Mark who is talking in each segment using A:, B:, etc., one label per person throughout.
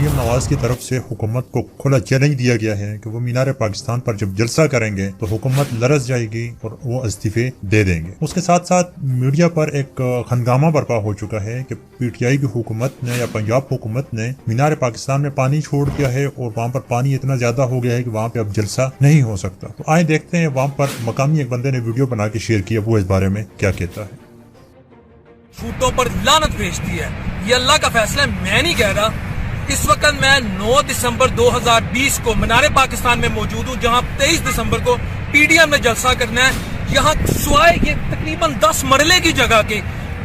A: मरीम नवाज की तरफ से हुकूमत को खुला चैलेंज दिया गया है कि वो मीनार पाकिस्तान पर जब जलसा करेंगे तो हुकूमत लरस जाएगी और वो इस्तीफे दे देंगे। उसके साथ साथ मीडिया पर एक हंगामा बर्पा हो चुका है कि PTI की हुकूमत ने या पंजाब हुकूमत ने मीनार पाकिस्तान में पानी छोड़ दिया है और वहाँ पर पानी इतना ज्यादा हो गया है कि वहाँ पे अब जलसा नहीं हो सकता। तो आए देखते हैं वहाँ पर मकामी एक बंदे ने वीडियो बना के शेयर किया, वो इस बारे में क्या कहता है।
B: झूठों पर लानत भेजती है, ये अल्लाह का फैसला है, मैं नहीं कह रहा। इस वक्त मैं 9 दिसंबर 2020 को मीनार पाकिस्तान में मौजूद हूँ, जहाँ 23 दिसंबर को PDM में जलसा करना है। यहाँ सिवाय ये तकरीबन 10 मरले की जगह के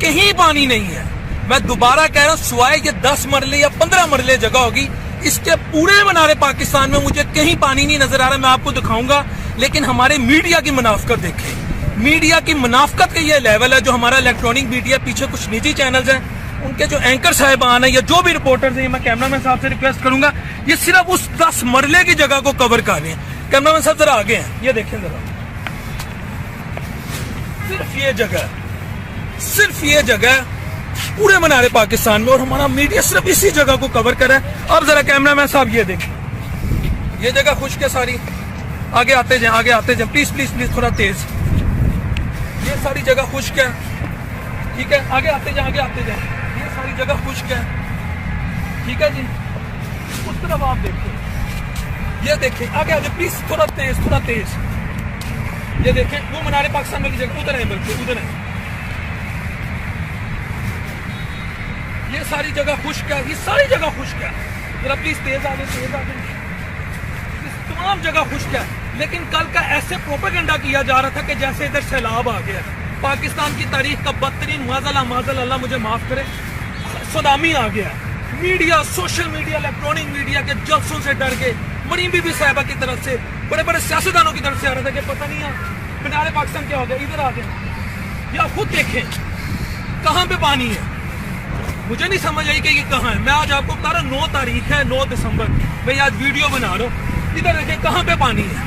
B: कहीं पानी नहीं है। मैं दोबारा कह रहा हूँ, सिवाय ये 10 मरले या 15 मरले जगह होगी, इसके पूरे मीनार पाकिस्तान में मुझे कहीं पानी नहीं नजर आ रहा। मैं आपको दिखाऊंगा, लेकिन हमारे मीडिया की मुनाफकत देखें। मीडिया की मुनाफकत का ये लेवल है। जो हमारा इलेक्ट्रॉनिक मीडिया, पीछे कुछ निजी चैनल्स हैं, उनके जो एंकर साहिबान है या जो भी रिपोर्टर्स हैं, मैं कैमरामैन साहब से रिक्वेस्ट करूंगा, ये सिर्फ उस 10 मरले की जगह को कवर कर रहे हैं। कैमरामैन साहब जरा आगे हैं, ये देखें जरा, सिर्फ ये जगह पूरे मीनार पाकिस्तान में, और हमारा मीडिया सिर्फ इसी जगह को कवर कर रहा है। अब जरा कैमरामैन साहब ये देखें, ये जगह खुश्क है सारी। आगे आते जाए प्लीज प्लीज प्लीज, थोड़ा तेज। ये सारी जगह खुश्क है, ठीक है। आगे आते जाए ये सारी जगह खुश्क है, ठीक है जी। उस तरफ आप देखिए, ये देखें, आगे प्लीज, थोड़ा तेज। ये देखें, वो मीनार पाकिस्तान में की जगह उधर है, बल्कि उधर है। ये सारी जगह खुश्क है, ये सारी जगह खुश्क है। जरा प्लीज तेज आगे। तमाम जगह खुश्क है, लेकिन कल का ऐसे प्रोपेगेंडा किया जा रहा था कि जैसे इधर सैलाब आ गया। पाकिस्तान की तारीख का बदतरीन, माज़ल अल्लाह मुझे माफ करे, सुनामी आ गया। Media, social media, electronic media के जलसों से डर के, मरीम बीबी साहिबा की तरफ से, बड़े बड़े सियासतदानों की तरफ से आ रहा था कि पता नहीं मीनार पाकिस्तान क्या हो गया। इधर आ गए, या खुद देखें कहाँ पे पानी है। मुझे नहीं समझ आई कि ये कहाँ है। मैं आज आपको बता रहा हूँ, 9 तारीख है, 9 दिसंबर, मैं आज वीडियो बना रहा हूँ। इधर देखें कहाँ पे पानी है।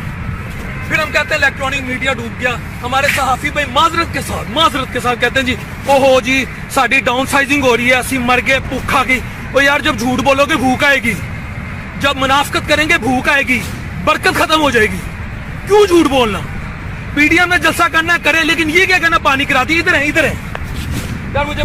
B: फिर हम कहते हैं इलेक्ट्रॉनिक मीडिया डूब गया। हमारे सहाफी भाई माजरत के साथ कहते हैं जी, ओहो जी साड़ी डाउन साइजिंग हो रही है, असी मर गए भूखा की। ओ यार, जब झूठ बोलोगे भूख आएगी, जब मुनाफकत करेंगे भूख आएगी, बरकत खत्म हो जाएगी। क्यों झूठ बोलना? PDM में जलसा करना करे, लेकिन ये क्या करना, पानी कराती। इधर है यार, मुझे